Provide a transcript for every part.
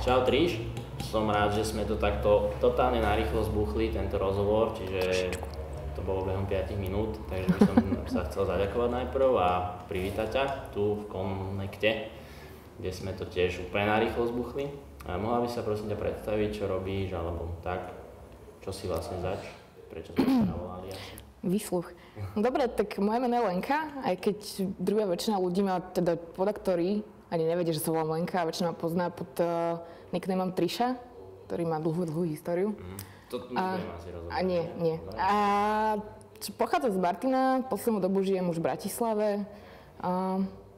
Čau Triš, som rád, že sme to takto totálne narýchlo zbuchli, tento rozhovor, čiže to bolo behom 5 minút, takže by som sa chcel zaďakovať najprv a privítať ťa tu v Connecte, kde sme to tiež úplne narýchlo zbuchli. A mohla by sa prosím ťa predstaviť, čo robíš, alebo tak, čo si vlastne zač, prečo sme sa navolali asi? Výsluch. Dobre, tak moje meno je Lenka, aj keď druhá väčšina ľudí ma teda podaktorí ani nevedie, že sa volám Lenka, a väčšina ma pozná pod nicknameom Triša, ktorý má dlhú históriu. To nebudem asi rozhodnúť. A nie. A pochádzam z Martina, poslednú dobu žijem už v Bratislave.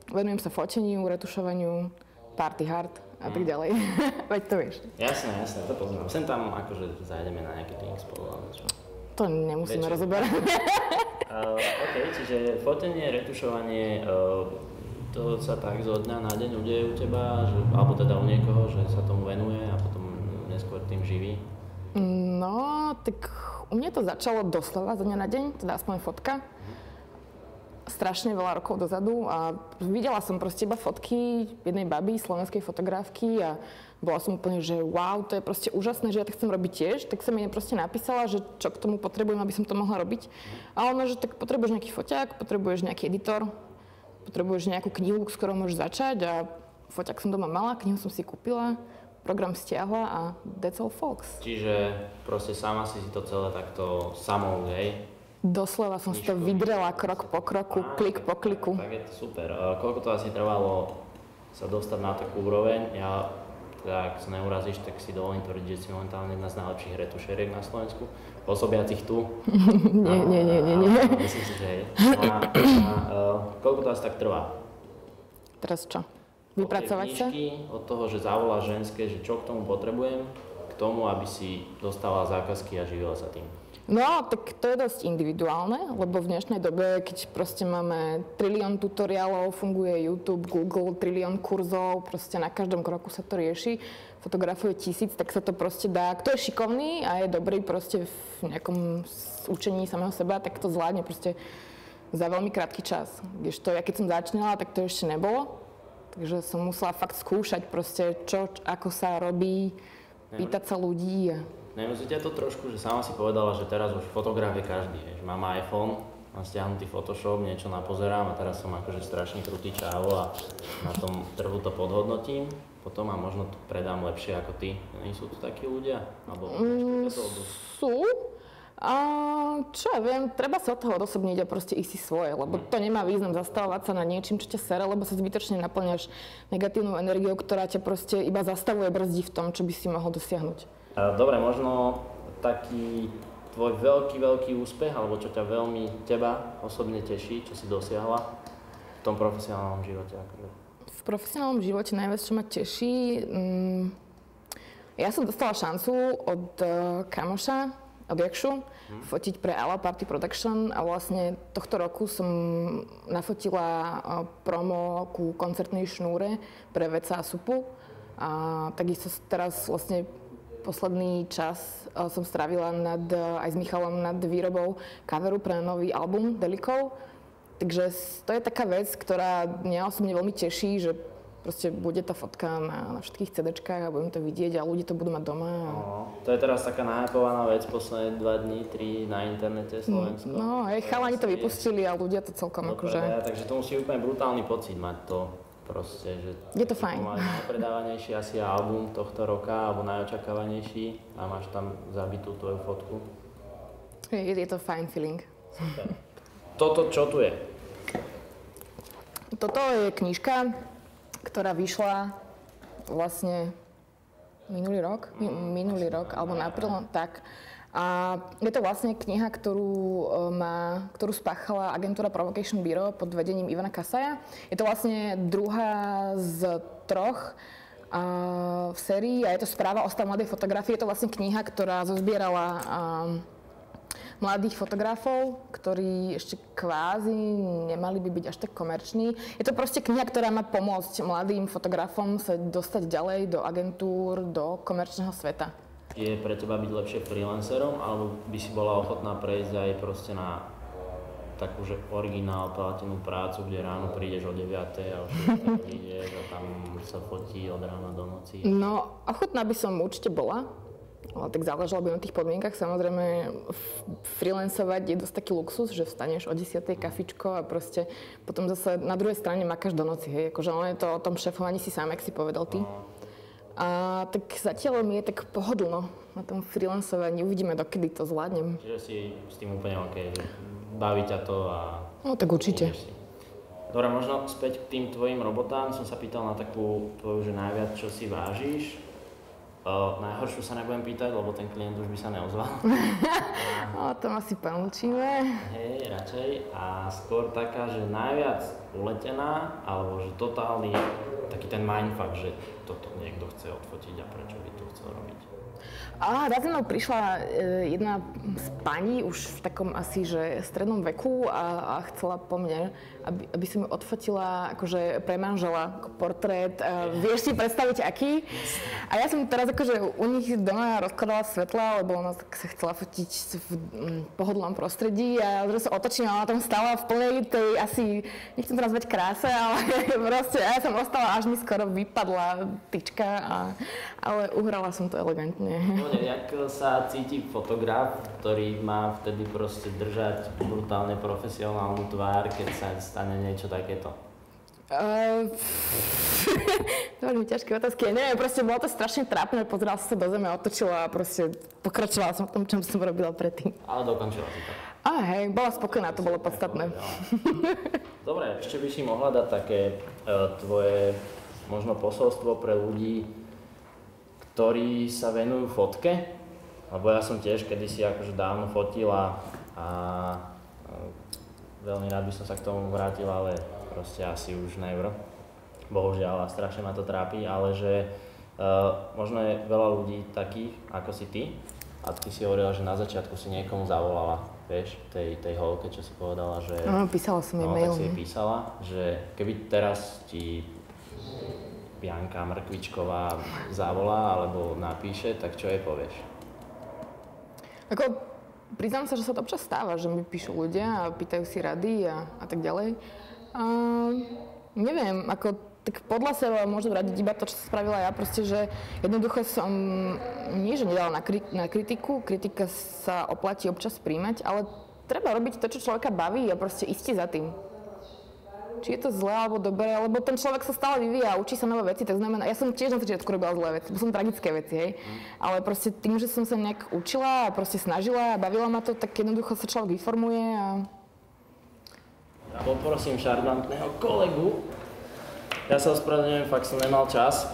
Venujem sa foteniu, retušovaniu, party hard a tak ďalej. Veď to vieš. Jasné, to poznám. Sem tam akože zajdeme na nejaký drink spolu, ale čo? To nemusíme rozoberať. OK, čiže fotenie, retušovanie, to sa tak zo dňa na deň udeje u teba, že, alebo teda u niekoho, že sa tomu venuje a potom neskôr tým živí? No, tak u mňa to začalo doslova zo dňa na deň, teda aspoň fotka. Strašne veľa rokov dozadu a videla som proste iba fotky jednej baby, slovenskej fotografky a bola som úplne, že wow, to je proste úžasné, že ja to chcem robiť tiež, tak som jej proste napísala, že čo k tomu potrebujem, aby som to mohla robiť. A ona, že tak potrebuješ nejaký foťák, potrebuješ nejaký editor, potrebuješ nejakú knihu, s ktorou môžeš začať a foťák som doma mala, knihu som si kúpila, program stiahla a that's all folks. Čiže proste sama si to celé takto samou, hej? Doslova som si to vydrela krok po kroku, klik po kliku. Tak je to super. Koľko to asi trvalo sa dostať na takú úroveň? Ja, teda, ak sa neurazíš, tak si dovolím tvrdiť, že si momentálne jedna z najlepších retušeriek na Slovensku, pôsobiacich tu. Nie. Myslím si, že hej. Koľko to asi tak trvá? Teraz čo? Vypracovať sa? Od toho, že zavolá ženské, že čo k tomu potrebujem, k tomu, aby si dostala zákazky a živila sa tým. No, tak to je dosť individuálne, lebo v dnešnej dobe, keď proste máme trilión tutoriálov, funguje YouTube, Google, trilión kurzov, proste na každom kroku sa to rieši, fotografuje 1000, tak sa to proste dá. Kto je šikovný a je dobrý proste v nejakom učení samého seba, tak to zvládne proste za veľmi krátky čas. Kdežto ja keď som začínala, tak to ešte nebolo, takže som musela fakt skúšať proste čo, ako sa robí, pýtať sa ľudí. Nemyslí ťa to trošku, že sama si povedala, že teraz už fotograf je každý, že mám iPhone, mám stiahnutý Photoshop, niečo napozerám a teraz som akože strašne krutý čávo a na tom trhu to podhodnotím, potom a možno to predám lepšie ako ty. Nie sú tu takí ľudia? Alebo sú. A čo ja viem, treba sa od toho odosobniť a proste ísť si svoje, lebo to nemá význam zastavovať sa na niečím, čo ťa sere, lebo sa zbytočne naplňaš negatívnou energiou, ktorá ťa proste iba zastavuje, brzdí v tom, čo by si mohol dosiahnuť. Dobre, možno taký tvoj veľký úspech, alebo čo ťa veľmi teba osobne teší, čo si dosiahla v tom profesionálnom živote? Akože. V profesionálnom živote najviac, čo ma teší, ja som dostala šancu od kamoša, od Jakšu, fotiť pre Ala Party Production a vlastne tohto roku som nafotila promo ku koncertnej šnúre pre Veca a Supu a takisto teraz vlastne posledný čas som strávila aj s Michalom nad výrobou coveru pre nový album Delikov. Takže to je taká vec, ktorá mňa osobne veľmi teší, že proste bude tá fotka na všetkých CD-čkách a budem to vidieť a ľudia to budú mať doma. To je teraz taká nahypovaná vec posledné 2 dní, 3 na internete Slovensko. No, chalani to vypustili a ľudia to celkom akože. Takže to musí úplne brutálny pocit mať to. Proste, že je to fajn. Máš najpredávanejší asi album tohto roka, alebo najočakávanejší a máš tam zabitú tvoju fotku. Je to fajn feeling. Super. Toto čo tu je? Toto je knižka, ktorá vyšla vlastne minulý rok, alebo na apríl, tak. A je to vlastne kniha, ktorú spáchala agentúra Provocation Bureau pod vedením Ivana Kasaja. Je to vlastne druhá z 3 v sérii a je to správa o stave mladej fotografie. Je to vlastne kniha, ktorá zozbierala mladých fotografov, ktorí ešte kvázi nemali by byť až tak komerční. Je to proste kniha, ktorá má pomôcť mladým fotografom sa dostať ďalej do agentúr, do komerčného sveta. Je pre teba byť lepšie freelancerom, alebo by si bola ochotná prejsť aj proste na takú, že originál platenú prácu, kde ráno prídeš o 9 a o 6 ideš a tam sa fotí od rána do noci? No, ochotná by som určite bola, ale tak záležalo by na tých podmienkach. Samozrejme, freelancovať je dosť taký luxus, že vstaneš o 10 kafičko a proste potom zase na druhej strane makáš do noci, hej. Akože ono je to o tom šéfovaní si sám, jak si povedal ty. A tak zatiaľ mi je tak pohodlno na tom freelancovaní. Uvidíme, dokedy to zvládnem. Čiže si s tým úplne OK, že baví ťa to a... No tak určite. Dobre, možno späť k tým tvojim robotám. Som sa pýtal na takú tvoju, že najviac, čo si vážiš. Najhoršiu sa nebudem pýtať, lebo ten klient už by sa neozval. O tom asi pomlčíme. Hej, radšej. A skôr taká, že najviac uletená, alebo že totálny taký ten mindfuck, že toto niekto chce odfotiť a prečo by to chcel robiť. A raz mnou prišla jedna z paní už v takom asi, že strednom veku a chcela po mne, aby som ju odfotila akože pre manžela, ako portrét. Vieš si predstaviť aký? A ja som teraz akože u nich doma rozkladala svetla, lebo ona sa chcela fotiť v pohodlnom prostredí a že sa otočím a ona tam stála v plnej tej asi, nechcem teraz veď kráse, ale proste ja som ostala, až mi skoro vypadla tyčka, ale uhrala som to elegantne. Jak sa cíti fotograf, ktorý má vtedy proste držať brutálne profesionálnu tvár, keď sa stane niečo takéto? Veľmi ťažké otázky. Ja neviem, proste bolo to strašne trápne, pozerala som sa do zeme, otočila a proste pokračovala som v tom, čo som robila predtým. Ale dokončila si to. Hej, bola spokojná, to bolo podstatné. Dobre, ešte by si mohla dať také tvoje možno posolstvo pre ľudí, ktorí sa venujú fotke, lebo ja som tiež kedysi akože dávno fotil a veľmi rád by som sa k tomu vrátil, ale proste asi už never. Bohužiaľ, a strašne ma to trápi, ale že možno je veľa ľudí takých ako si ty a ty si hovorila, že na začiatku si niekomu zavolala, vieš, tej holke, čo si povedala, že... No, písala som jej mail. Tak si jej písala, že keby teraz ti Bianka Mrkvičková zavolá alebo napíše, tak čo jej povieš? Ako, priznám sa, že sa to občas stáva, že mi píšu ľudia a pýtajú si rady a tak ďalej. Neviem, ako, tak podľa seba môžem radiť iba to, čo som spravila ja, proste, že jednoducho som, nie že nedala na kritiku, kritika sa oplatí občas príjmať, ale treba robiť to, čo človeka baví a proste ísť za tým. Či je to zlé alebo dobré, lebo ten človek sa stále vyvíja, učí sa nové veci, tak znamená, ja som tiež na začiatku robila zlé veci, bo som tragické veci, hej. Ale proste tým, že som sa nejak učila a proste snažila a bavila ma to, tak jednoducho sa človek vyformuje a... Ja poprosím šarmantného kolegu. Ja sa ospravedlňujem, fakt som nemal čas.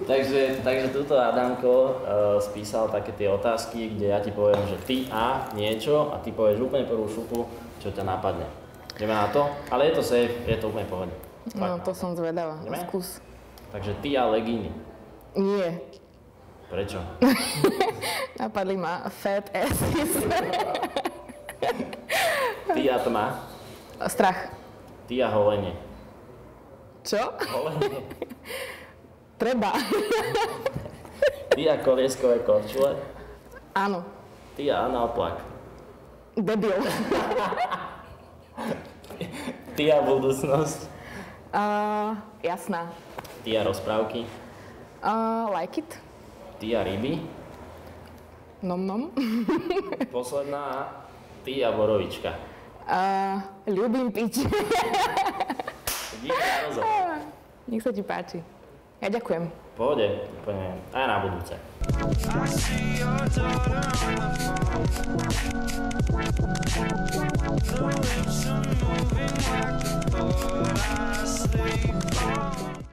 Takže tuto Adamko spísal také tie otázky, kde ja ti poviem, že ty a niečo a ty povieš úplne prvú šupu, čo ťa napadne. Ideme na to? Ale je to safe, je to úplne pohode. No to som zvedavá, skús. Takže ty a legíny. Nie. Prečo? Napadli ma fat asses. Ty a tma. Strach. Ty a holenie. Čo? Holenie. Treba. Ty a kolieskové korčule. Áno. Ty a analplak. Debil. Ty a budúcnosť. Jasná. Ty a rozprávky. Like it. Ty a ryby. Nom nom. Posledná. Ty a borovička. Ľúbim piť. Díky za rozhovor. Nech sa ti páči. Ja ďakujem. V pohode, úplne aj na budúce. I see your daughter on the phone. The lips are moving like the boat I sleep on.